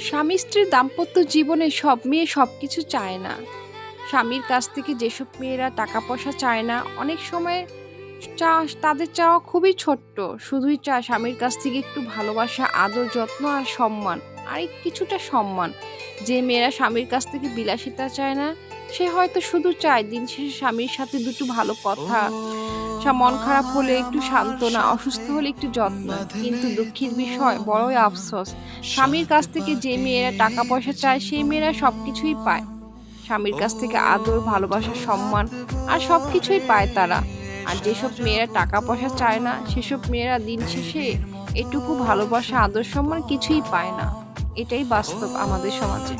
স্বামী স্ত্রীর দাম্পত্য জীবনে সব মেয়ে সবকিছু চায় না। স্বামীর কাছ থেকে যেসব মেয়েরা টাকা পয়সা চায় না, অনেক সময় তাদের চাওয়া খুবই ছোট্ট। শুধুই চায় স্বামীর কাছ থেকে একটু ভালোবাসা, আদর, যত্ন আর সম্মান। আর এই কিছুটা সম্মান। যে মেয়েরা স্বামীর কাছ থেকে বিলাসিতা চায় না, সে হয়তো শুধু চায় দিন শেষে স্বামীর সাথে দুটো ভালো কথা, মন খারাপ হলে একটু সান্ত্বনা, অসুস্থ হলে একটু যত্ন। কিন্তু দুঃখের বিষয়, বড়ই আফসোস, স্বামীর কাছ থেকে যে মেয়েরা টাকা পয়সা চায় সেই মেয়েরা সবকিছুই পায়। স্বামীর কাছ থেকে আদর, ভালোবাসা, সম্মান আর সবকিছুই পায় তারা। আর যেসব মেয়েরা টাকা পয়সা চায় না, সেসব মেয়েরা দিন শেষে এটুকু ভালোবাসা, আদর, সম্মান কিছুই পায় না। এটাই বাস্তব আমাদের সমাজে।